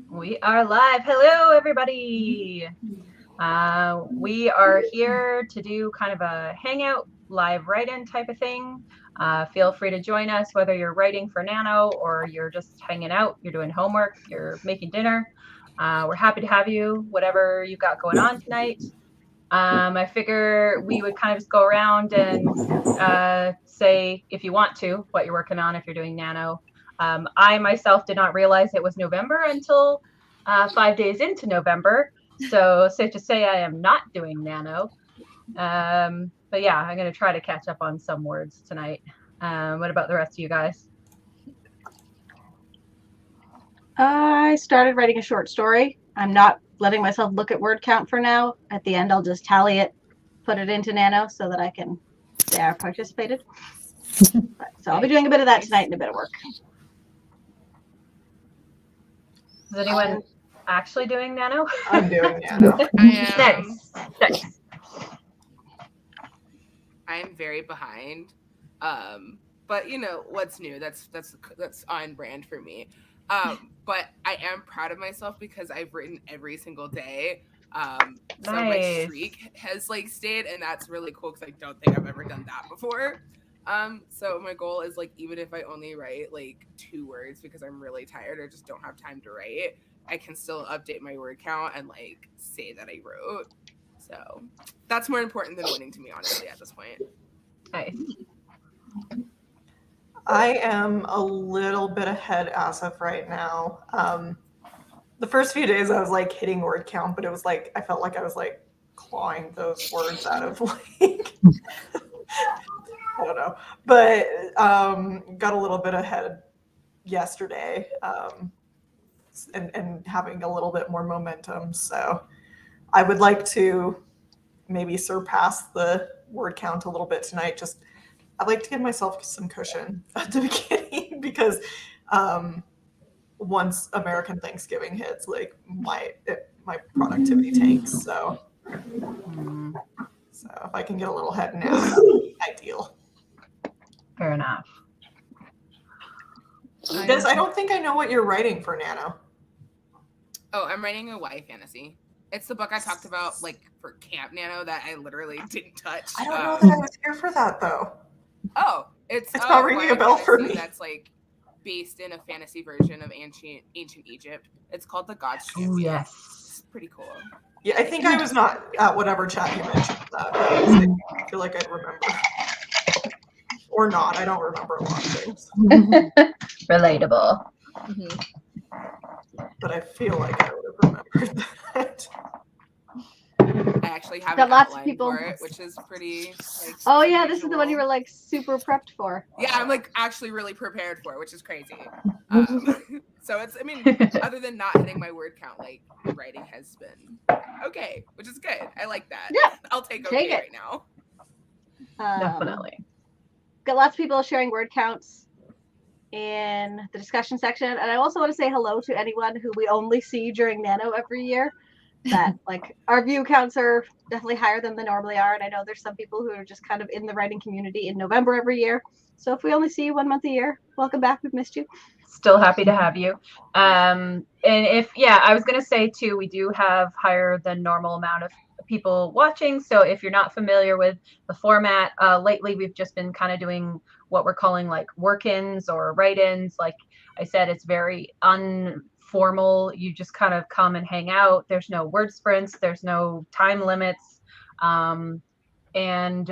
We are live. Hello, everybody. We are here to do kind of a hangout, live write-in type of thing. Feel free to join us, whether you're writing for Nano or you're just hanging out, you're doing homework, you're making dinner. We're happy to have you, whatever you've got going on tonight. I figure we would kind of just go around and say, if you want to, what you're working on if you're doing Nano. I myself did not realize it was November until 5 days into November. So safe to say I am not doing Nano. But yeah, I'm going to try to catch up on some words tonight. What about the rest of you guys? I started writing a short story. I'm not letting myself look at word count for now. At the end, I'll just tally it, put it into Nano so that I can say I participated. So I'll be doing a bit of that tonight and a bit of work. Is anyone actually doing Nano? I'm doing Nano. I am. Nice. I'm very behind. But you know what's new? That's on brand for me. But I am proud of myself because I've written every single day. So my streak has stayed, and that's really cool because I don't think I've ever done that before. So my goal is even if I only write 2 words because I'm really tired or just don't have time to write, I can still update my word count and say that I wrote. So that's more important than winning to me, honestly, at this point. Nice. I am a little bit ahead as of right now. The first few days I was hitting word count, but it was I felt like I was clawing those words out of I don't know. But got a little bit ahead yesterday and having a little bit more momentum. So I would like to maybe surpass the word count a little bit tonight. I'd like to give myself some cushion at the beginning because once American Thanksgiving hits, my productivity tanks. So if I can get a little head now, that would be ideal. Fair enough. Guys, I don't think I know what you're writing for Nano. Oh, I'm writing a YA fantasy. It's the book I talked about for Camp Nano that I literally didn't touch. I don't know that I was here for that though. Oh, it's not ringing a bell for me. That's based in a fantasy version of ancient Egypt. It's called The God's Champion. Oh, yes. It's pretty cool. Yeah, I think I was not at whatever chat you mentioned that. I feel like I'd remember. Or not. I don't remember a lot of things. Relatable. But I feel like I would have remembered that. I actually have Got lots of people for it, which is pretty. Oh yeah, this is the one you were super prepped for. Yeah, I'm actually really prepared for it, which is crazy. So it's, other than not hitting my word count, writing has been okay, which is good. I like that. Yeah, I'll take okay right now. Definitely. Got lots of people sharing word counts in the discussion section, and I also want to say hello to anyone who we only see during Nano every year. That our view counts are definitely higher than they normally are, and I know there's some people who are just kind of in the writing community in November every year. So if we only see you 1 month a year, welcome back. We've missed you. Still happy to have you. And I was going to say too, we do have higher than normal amount of people watching. So if you're not familiar with the format, lately we've just been kind of doing what we're calling work-ins or write-ins. Like I said, it's very formal. You just kind of come and hang out. There's no word sprints. There's no time limits. And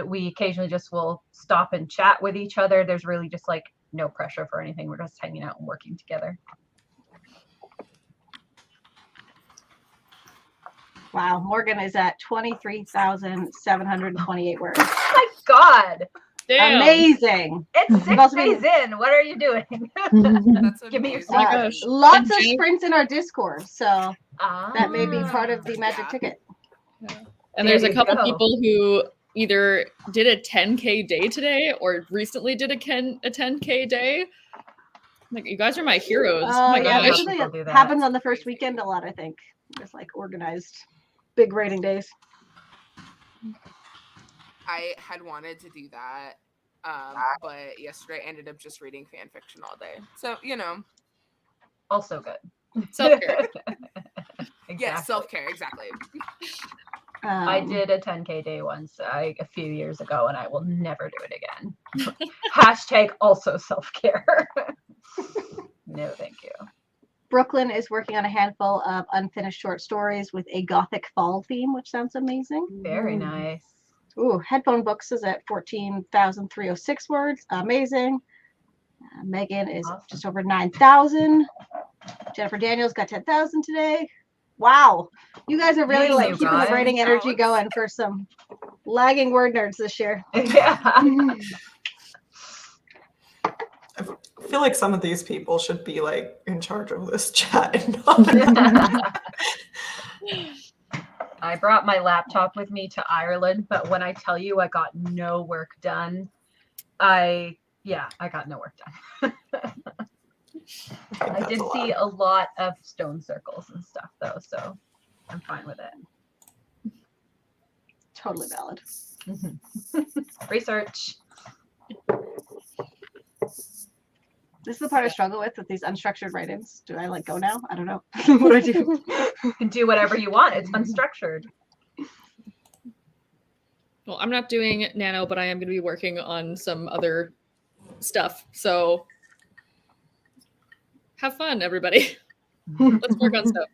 we occasionally just will stop and chat with each other. There's really just no pressure for anything. We're just hanging out and working together. Wow, Morgan is at 23,728 words. Oh my God. Damn. Amazing. It's 6 days in. What are you doing? Give me your secret. Lots of sprints in our Discord, so that may be part of the magic ticket. Yeah. And there's a couple people who either did a 10K day today or recently did a 10K day. You guys are my heroes. Oh my gosh. It happens on the first weekend a lot, I think. Just organized big writing days. I had wanted to do that, but yesterday I ended up just reading fan fiction all day. So, Also good. Self-care. Exactly. Yes, self-care, exactly. I did a 10K day once a few years ago, and I will never do it again. Hashtag also self-care. No, thank you. Brooklyn is working on a handful of unfinished short stories with a gothic fall theme, which sounds amazing. Very nice. Ooh, Headphone Books is at 14,306 words. Amazing. Megan is Awesome. just over 9,000. Jennifer Daniels got 10,000 today. Wow. You guys are really Dang, like you keeping the guys. writing energy going for some lagging word nerds this year. Yeah. I feel like some of these people should be like in charge of this chat and not. I brought my laptop with me to Ireland, but when I tell you I got no work done, I got no work done. I did see a lot of stone circles and stuff though, so I'm fine with it. Totally valid. Research. This is the part I struggle with these unstructured write-ins. Do I like go now? I don't know. What do I do? You can do whatever you want. It's unstructured. Well, I'm not doing Nano, but I am going to be working on some other stuff. So have fun, everybody. Let's work on stuff.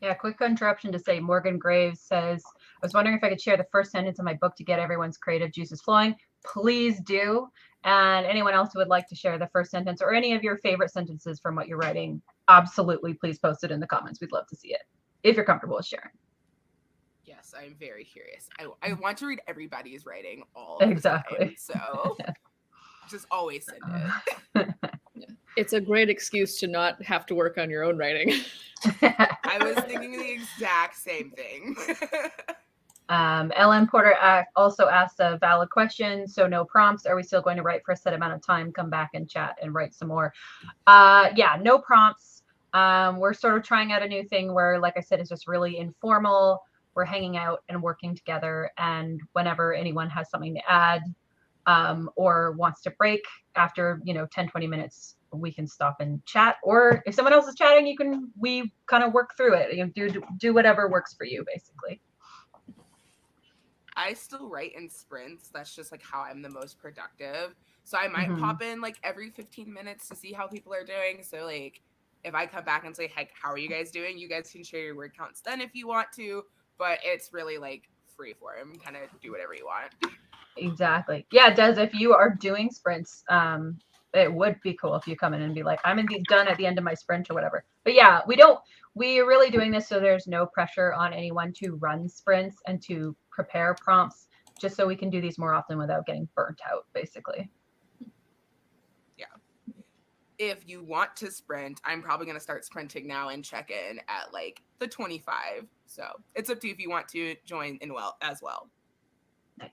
Yeah, quick interruption to say Morgan Graves says, I was wondering if I could share the first sentence of my book to get everyone's creative juices flowing. Please do. And anyone else who would like to share the first sentence or any of your favorite sentences from what you're writing, absolutely please post it in the comments. We'd love to see it if you're comfortable with sharing. Yes, I'm very curious. I want to read everybody's writing all the time, so just always send it. It's a great excuse to not have to work on your own writing. I was thinking the exact same thing. Ellen Porter also asked a valid question. So no prompts. Are we still going to write for a set amount of time, come back and chat and write some more? Yeah, no prompts. We're sort of trying out a new thing where, like I said, it's just really informal. We're hanging out and working together. And whenever anyone has something to add or wants to break after, 10, 20 minutes, we can stop and chat. Or if someone else is chatting, we kind of work through it. Do whatever works for you, basically. I still write in sprints. That's just like how I'm the most productive. So I might pop in like every 15 minutes to see how people are doing. So like if I come back and say, heck, how are you guys doing? You guys can share your word counts then if you want to, but it's really like free form, kind of do whatever you want. Exactly. Yeah, it does. If you are doing sprints, it would be cool if you come in and be like, I'm done at the end of my sprint or whatever. But yeah, we're really doing this so there's no pressure on anyone to run sprints and to prepare prompts, just so we can do these more often without getting burnt out, basically. Yeah. If you want to sprint, I'm probably going to start sprinting now and check in at like the 25. So it's up to you if you want to join in as well. Nice.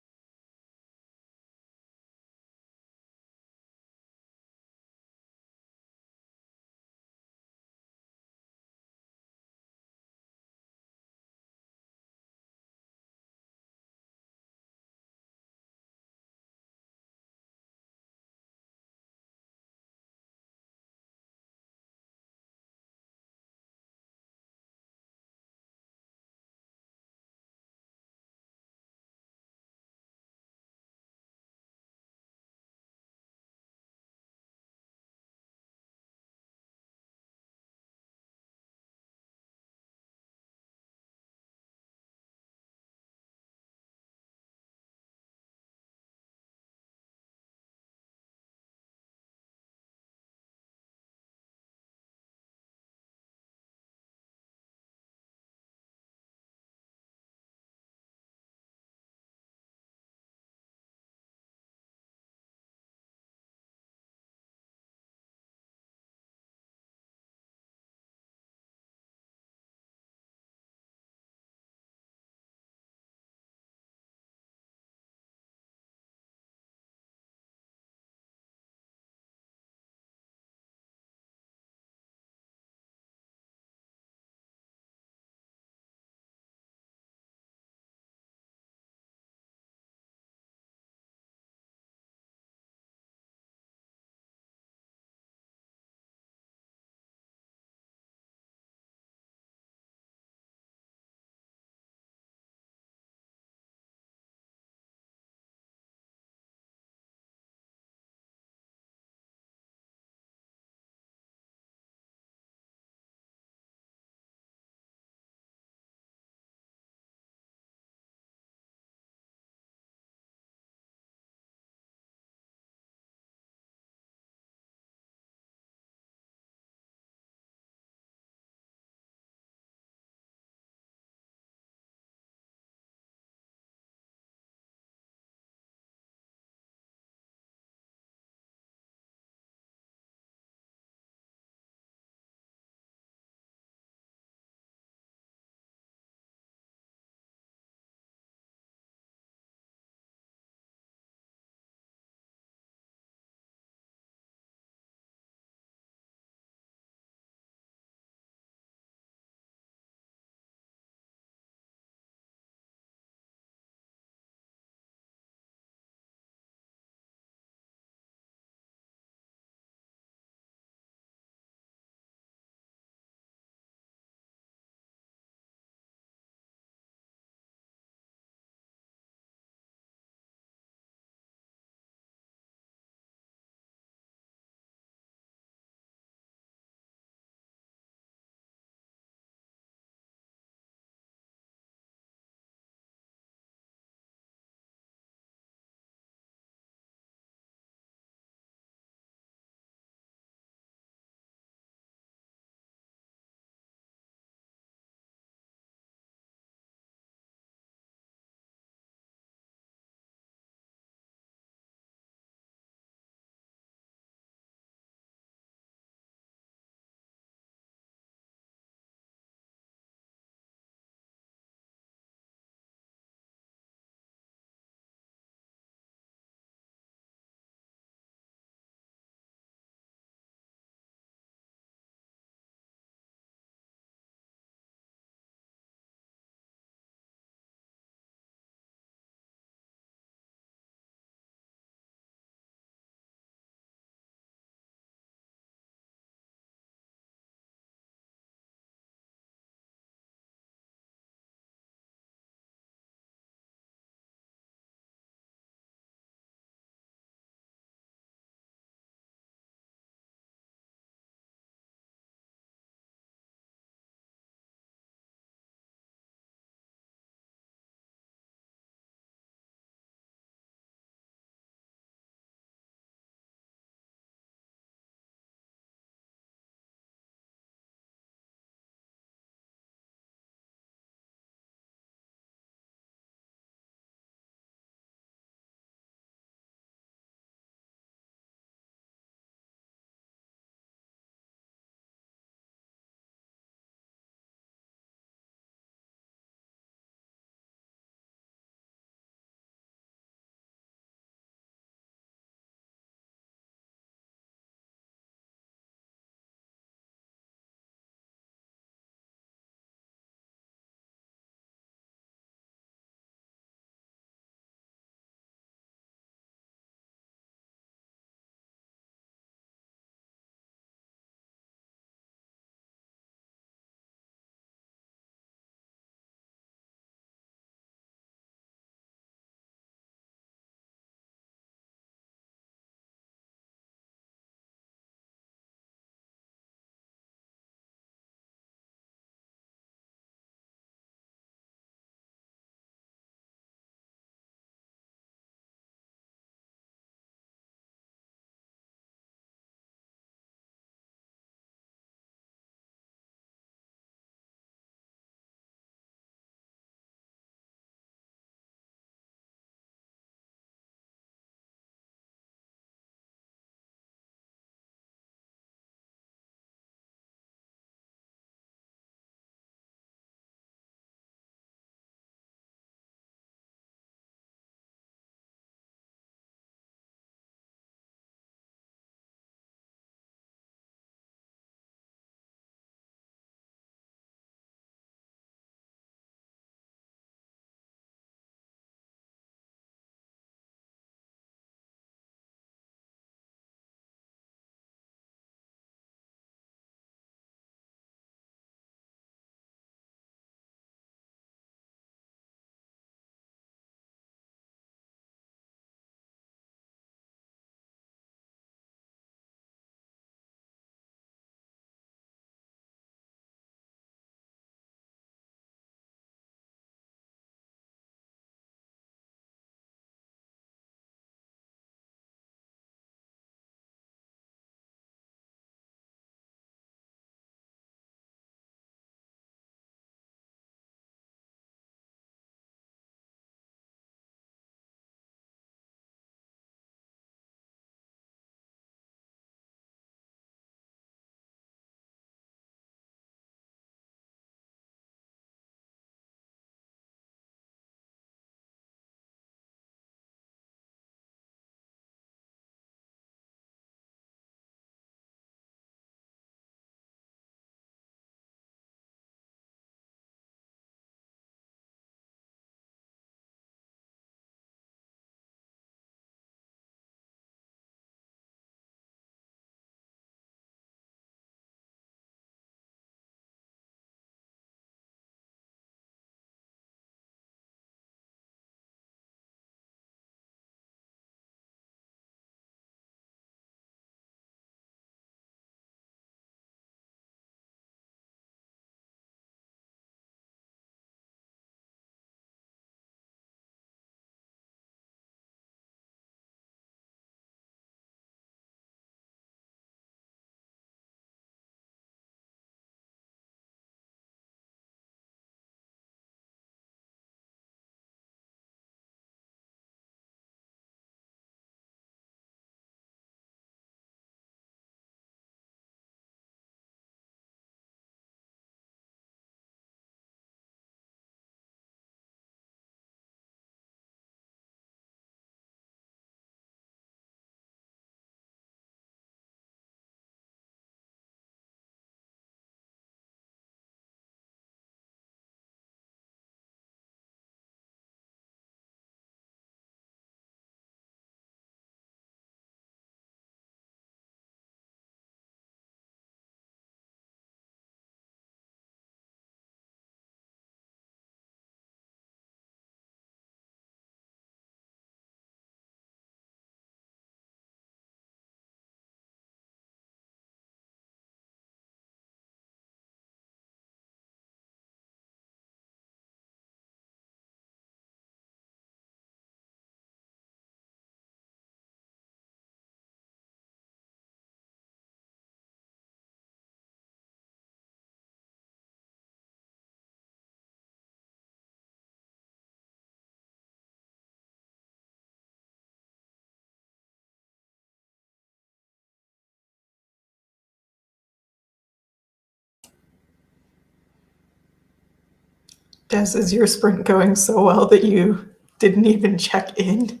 Jess, is your sprint going so well that you didn't even check in?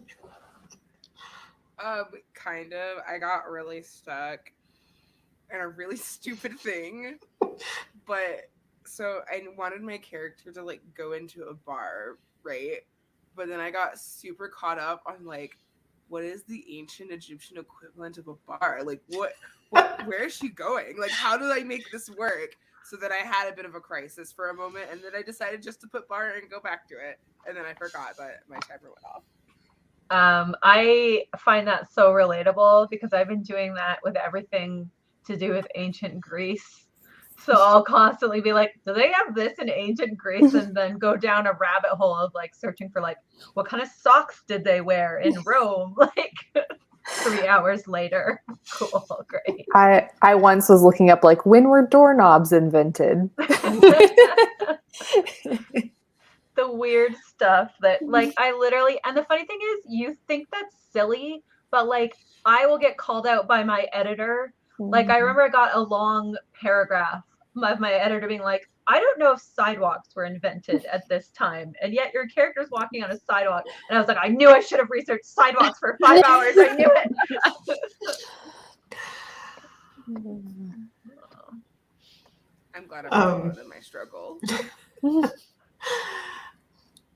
Kind of. I got really stuck in a really stupid thing. But so I wanted my character to like go into a bar, right? But then I got super caught up on like, what is the ancient Egyptian equivalent of a bar? Like where is she going? Like, how do I make this work? So that I had a bit of a crisis for a moment, and then I decided just to put bar and go back to it. And then I forgot that my timer went off. I find that so relatable because I've been doing that with everything to do with ancient Greece. So I'll constantly be like, do they have this in ancient Greece? And then go down a rabbit hole of like searching for like, what kind of socks did they wear in Rome? Like 3 hours later. Cool, great. I once was looking up like, when were doorknobs invented? The weird stuff that like I literally, and the funny thing is you think that's silly, but like I will get called out by my editor. Like I remember I got a long paragraph of my editor being like, I don't know if sidewalks were invented at this time, and yet your character's walking on a sidewalk. And I was like, I knew I should have researched sidewalks for 5 hours. I knew it. I'm glad I'm alone in my struggle.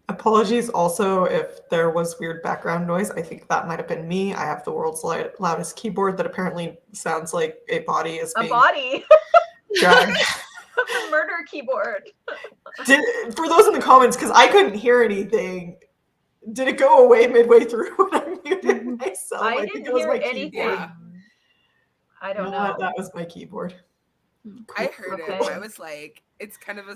Apologies also if there was weird background noise. I think that might have been me. I have the world's loudest keyboard that apparently sounds like a body is being dragged. A murder keyboard. For those in the comments, because I couldn't hear anything, did it go away midway through when I muted myself? I didn't hear anything. Keyboard. I don't know. That was my keyboard. I heard it. I was like, it's kind of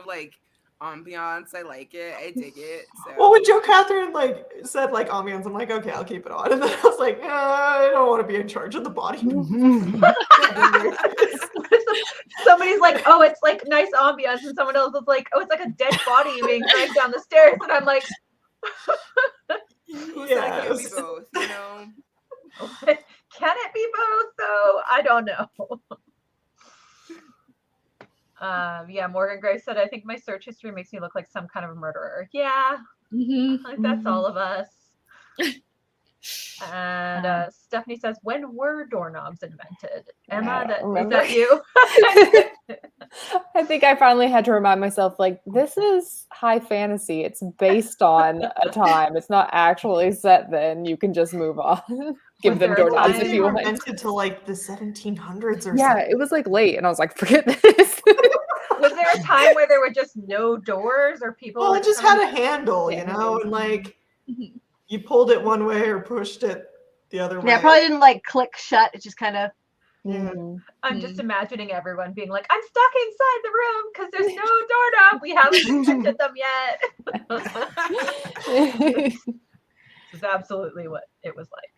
like ambiance. I like it. I dig it. So. Well, when Joe Catherine said ambiance, I'm like, okay, I'll keep it on. And then I was like, I don't want to be in charge of the body. Somebody's like, oh, it's like nice ambiance, and someone else is like, oh, it's like a dead body being dragged down the stairs, and I'm like, yeah, it can be both, you know. Can it be both though? I don't know. Yeah, Morgan Gray said, I think my search history makes me look like some kind of a murderer. Yeah, like that's all of us. And Stephanie says, when were doorknobs invented? Emma, is that you? I think I finally had to remind myself, like, this is high fantasy. It's based on a time. It's not actually set then. You can just move on. Give them doorknobs if you want. Invented to like the 1700s or something. Yeah, it was like late, and I was like, forget this. Was there a time where there were just no doors, or people? Well, it just had a handle, you know, and like you pulled it one way or pushed it the other way. Yeah, probably didn't like click shut. It just kind of. I'm just imagining everyone being like, I'm stuck inside the room because there's no doorknob. We haven't invented them yet. This is absolutely what it was like.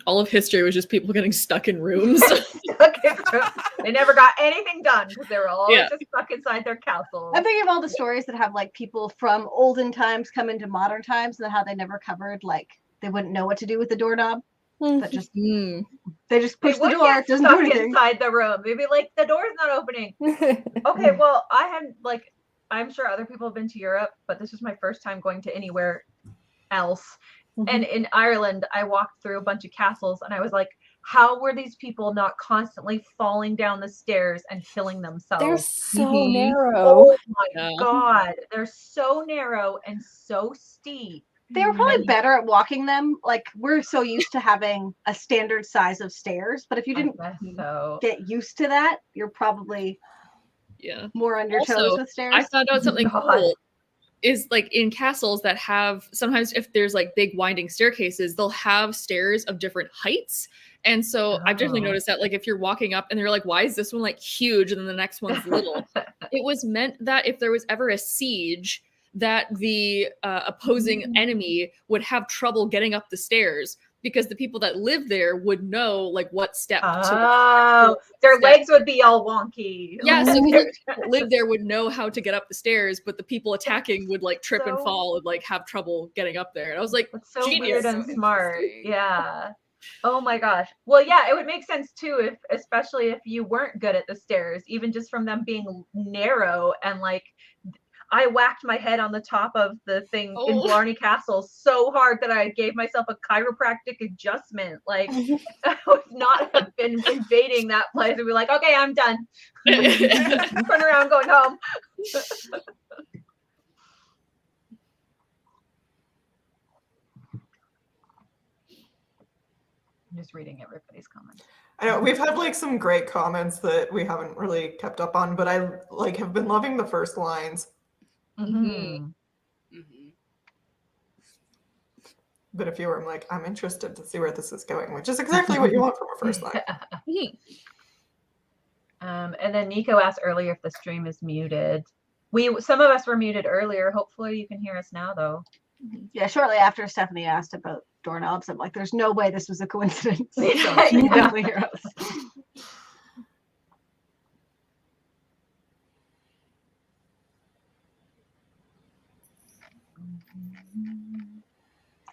All of history was just people getting stuck in rooms. They never got anything done because they were always just stuck inside their castles. I'm thinking of all the stories that have like people from olden times come into modern times and how they never covered, like they wouldn't know what to do with the doorknob. But just they just push the door. It doesn't do anything. Inside the room, they'd be like, the door's not opening. Okay, well, I had like, I'm sure other people have been to Europe, but this was my first time going to anywhere else. And in Ireland, I walked through a bunch of castles, and I was like, how were these people not constantly falling down the stairs and killing themselves? They're so narrow. Oh my God. They're so narrow and so steep. They were probably better at walking them. Like, we're so used to having a standard size of stairs, but if you didn't get used to that, you're probably more on your toes with stairs. I found out something cool. Is like in castles that have, sometimes if there's like big winding staircases, they'll have stairs of different heights. And so I've definitely noticed that, like, if you're walking up and they're like, why is this one like huge and then the next one's little? It was meant that if there was ever a siege, that the opposing enemy would have trouble getting up the stairs, because the people that live there would know like what step to their legs would be all wonky. Yeah, so people that live there would know how to get up the stairs, but the people attacking would like trip and fall and like have trouble getting up there. And I was like, that's so weird and smart. Yeah. Oh my gosh. Well, yeah, it would make sense too, if especially if you weren't good at the stairs, even just from them being narrow, and like I whacked my head on the top of the thing in Blarney Castle so hard that I gave myself a chiropractic adjustment. Like I would not have been invading that place and be like, okay, I'm done. Turn around, going home. I'm just reading everybody's comments. I know we've had like some great comments that we haven't really kept up on, but I like have been loving the first lines. Mm-hmm. But a few I'm like, I'm interested to see where this is going, which is exactly what you want from a first line. And then Nico asked earlier if the stream is muted. Some of us were muted earlier. Hopefully you can hear us now, though. Yeah, shortly after Stephanie asked about doorknobs, I'm like, there's no way this was a coincidence. So Yeah. you definitely hear us.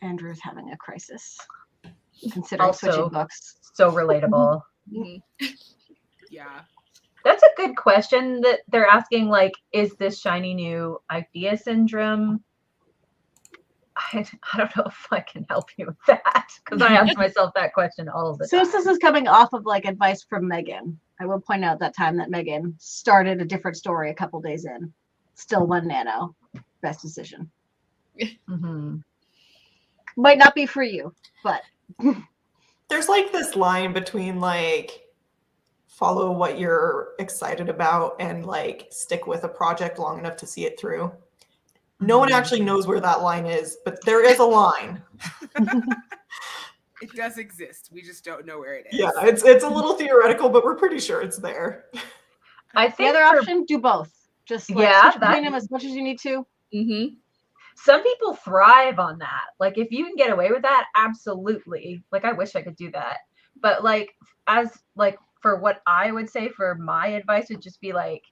Andrew's having a crisis, considering Also, switching books. So relatable. Yeah. That's a good question that they're asking, like, is this shiny new idea syndrome? I don't know if I can help you with that, because I ask myself that question all the time. Since this is coming off of like advice from Megan, I will point out that time that Megan started a different story a couple days in. Still one nano. Best decision. Mm-hmm. Might not be for you, but There's like this line between like follow what you're excited about and like stick with a project long enough to see it through. No one actually knows where that line is, but there is a line. It does exist. We just don't know where it is. Yeah, it's a little theoretical, but we're pretty sure it's there. I the think other option, do both. Just like switch between them as much as you need to. Mm-hmm. Some people thrive on that. Like if you can get away with that, absolutely. Like I wish I could do that. But like for what I would say for my advice would just be like,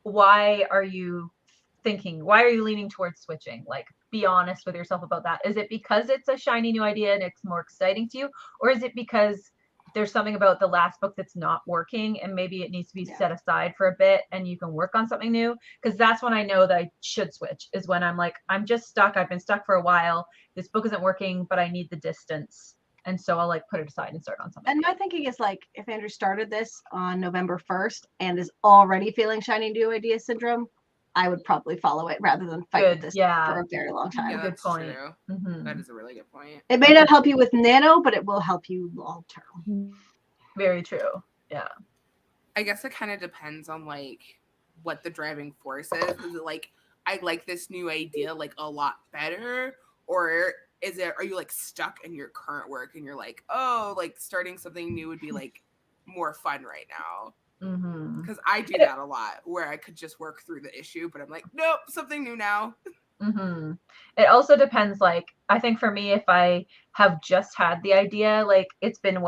why are you leaning towards switching? Like be honest with yourself about that. Is it because it's a shiny new idea and it's more exciting to you? Or is it because there's something about the last book that's not working and maybe it needs to be set aside for a bit and you can work on something new? Because that's when I know that I should switch, is when I'm like, I'm just stuck. I've been stuck for a while. This book isn't working, but I need the distance. And so I'll like put it aside and start on something. And my thinking is like, if Andrew started this on November 1st and is already feeling shiny new idea syndrome, I would probably follow it rather than fight with this for a very long time. Yeah, good point. Mm-hmm. That is a really good point. It may not help you with nano, but it will help you long term. Very true. Yeah. I guess it kind of depends on like what the driving force is. Is it like I like this new idea like a lot better, or are you like stuck in your current work and you're like, oh, like starting something new would be like more fun right now? Because I do that a lot, where I could just work through the issue, but I'm like, nope, something new now. It also depends. Like, I think for me, if I have just had the idea, like it's been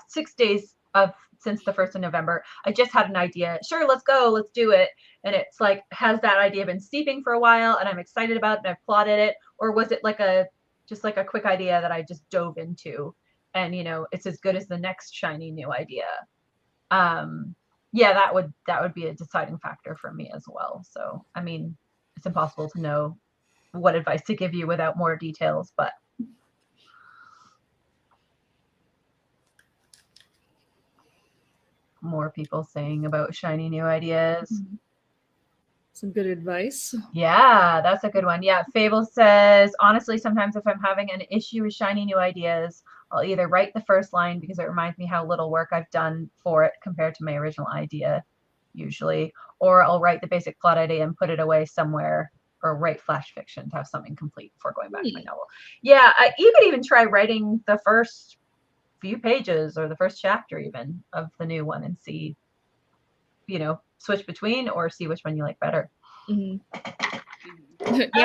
6 days since the 1st of November, I just had an idea. Sure, let's go, let's do it. And it's like, has that idea been steeping for a while and I'm excited about it and I've plotted it? Or was it like just like a quick idea that I just dove into and, it's as good as the next shiny new idea? Yeah, that would be a deciding factor for me as well. So, I mean, it's impossible to know what advice to give you without more details, but more people saying about shiny new ideas. Some good advice. Yeah, that's a good one. Yeah, Fable says, honestly, sometimes if I'm having an issue with shiny new ideas, I'll either write the first line because it reminds me how little work I've done for it compared to my original idea, usually, or I'll write the basic plot idea and put it away somewhere, or write flash fiction to have something complete before going back to my novel. Yeah, you could even try writing the first few pages or the first chapter even of the new one and see, switch between or see which one you like better. Yeah,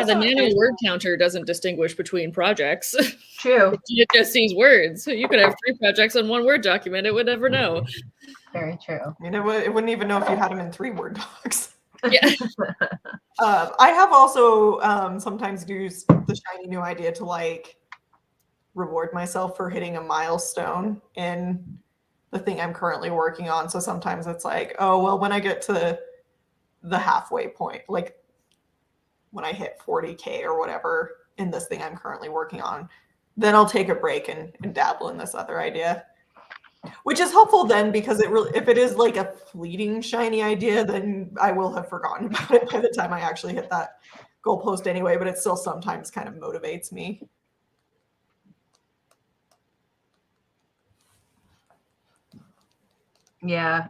the NaNo word counter doesn't distinguish between projects. True. It just sees words. So you could have 3 projects on 1 Word document. It would never know. Very true. It wouldn't even know if you had them in 3 Word docs. Yeah. I have also sometimes used the shiny new idea to like reward myself for hitting a milestone in the thing I'm currently working on. So sometimes it's like, oh, well, when I get to the halfway point, like when I hit 40K or whatever in this thing I'm currently working on, then I'll take a break and dabble in this other idea. Which is helpful then, because it really, if it is like a fleeting shiny idea, then I will have forgotten about it by the time I actually hit that goalpost anyway, but it still sometimes kind of motivates me. Yeah.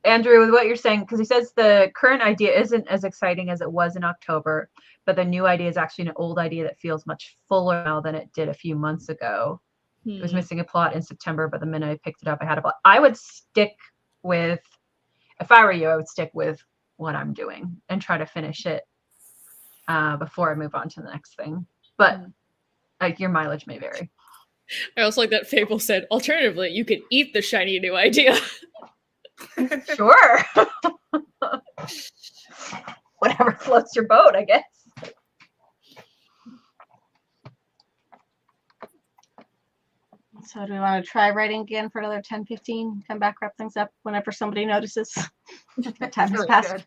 Andrew, with what you're saying, because he says the current idea isn't as exciting as it was in October, but the new idea is actually an old idea that feels much fuller now than it did a few months ago. It was missing a plot in September, but the minute I picked it up, I had a plot. I would stick with, if I were you, I would stick with what I'm doing and try to finish it before I move on to the next thing. But your mileage may vary. I also like that Fable said, alternatively, you could eat the shiny new idea. Sure. Whatever floats your boat, I guess. So do we want to try writing again for another 10, 15? Come back, wrap things up whenever somebody notices that time has Really passed. good.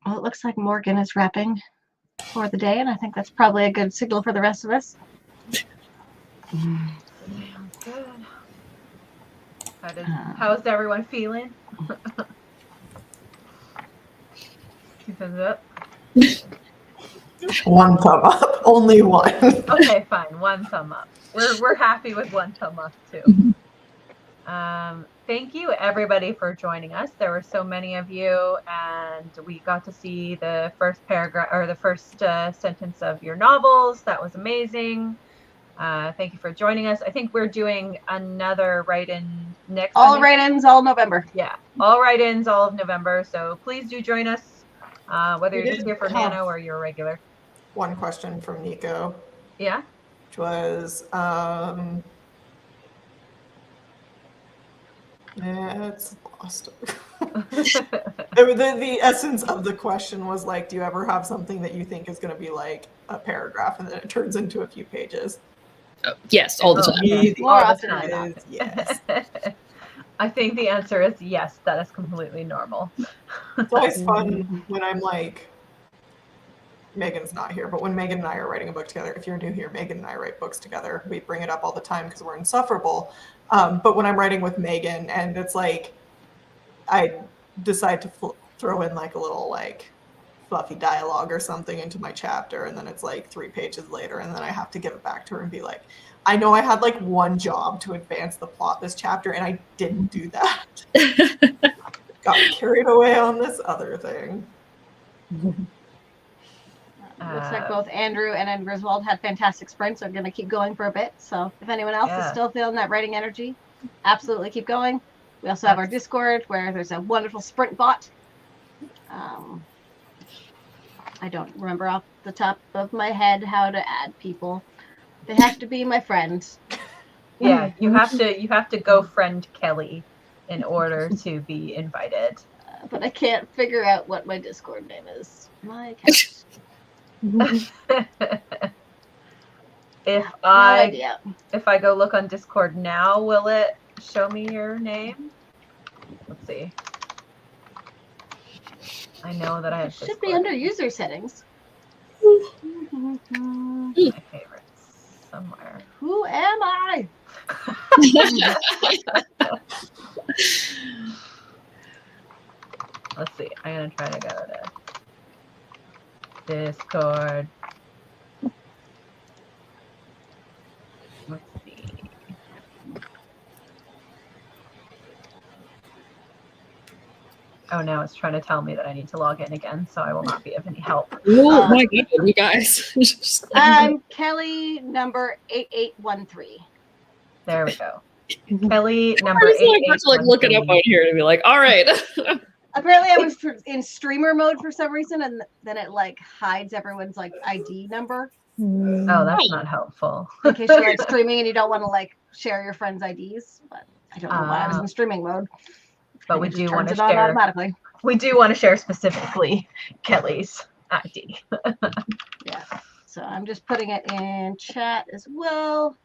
Well, it looks like Morgan is wrapping for the day, and I think that's probably a good signal for the rest of us. Sounds good. How's everyone feeling? 2 thumbs up. One thumb up. Only one. Okay, fine. 1 thumb up. We're happy with 1 thumb up too. Thank you everybody for joining us. There were so many of you, and we got to see the first paragraph or the first sentence of your novels. That was amazing. Thank you for joining us. I think we're doing another write-in next All Sunday. write-ins, all November. Yeah, all write-ins, all of November. So please do join us, whether you're just here for have NaNo or you're regular. One question from Nico, Yeah. which was, it's lost. The essence of the question was like, do you ever have something that you think is going to be like a paragraph and then it turns into a few pages? Yes, all the time. The More answer often than is yes. I think the answer is yes. That is completely normal. It's always fun when I'm like, Megan's not here, but when Megan and I are writing a book together, if you're new here, Megan and I write books together. We bring it up all the time because we're insufferable. But when I'm writing with Megan and it's like, I decide to throw in like a little like fluffy dialogue or something into my chapter, and then it's like 3 pages later, and then I have to give it back to her and be like, I know I had like one job to advance the plot this chapter, and I didn't do that. Got carried away on this other thing. Looks like both Andrew and Griswold had fantastic sprints. So I'm going to keep going for a bit. So if anyone else is still feeling that writing energy, absolutely keep going. We also have our Discord where there's a wonderful sprint bot. I don't remember off the top of my head how to add people. They have to be my friends. Yeah, you have to go friend Kelly in order to be invited. But I can't figure out what my Discord name is. My account. If No idea. I go look on Discord now, will it show me your name? Let's see. I know that I have It should Discord. be under user settings. My favorites somewhere. Who am I? Let's see. I'm gonna try to go to Discord. Let's see. Oh, now it's trying to tell me that I need to log in again, so I will not be of any help. Oh my god, you guys. I'm Kelly number 8813. There we go. Kelly number I just have to like look it up 8813. out here to be like, all right. Apparently I was in streamer mode for some reason, and then it like hides everyone's like ID number Oh, that's not helpful. in case you're like streaming and you don't want to like share your friends' IDs. But I don't know why I was in streaming mode. But And we it just do want turns to it on share. automatically. We do want to share specifically Kelly's ID. Yeah. So I'm just putting it in chat as well.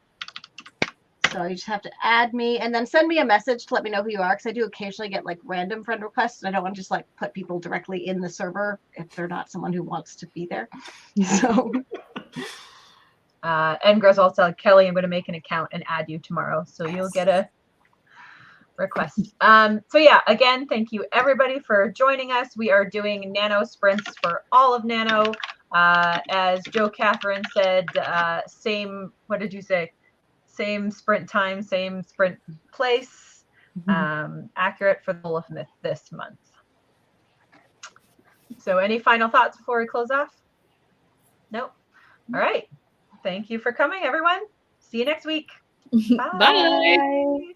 So you just have to add me and then send me a message to let me know who you are, because I do occasionally get like random friend requests, and I don't want to just like put people directly in the server if they're not someone who wants to be there. So And Griswold said, Kelly, I'm going to make an account and add you tomorrow, so you'll get a request. So yeah, again, thank you everybody for joining us. We are doing NaNo sprints for all of NaNo. As Joe Catherine said, same, what did you say? Same sprint time, same sprint place. Accurate for the whole of this month. So any final thoughts before we close off? Nope. All right. Thank you for coming, everyone. See you next week. Bye. Bye.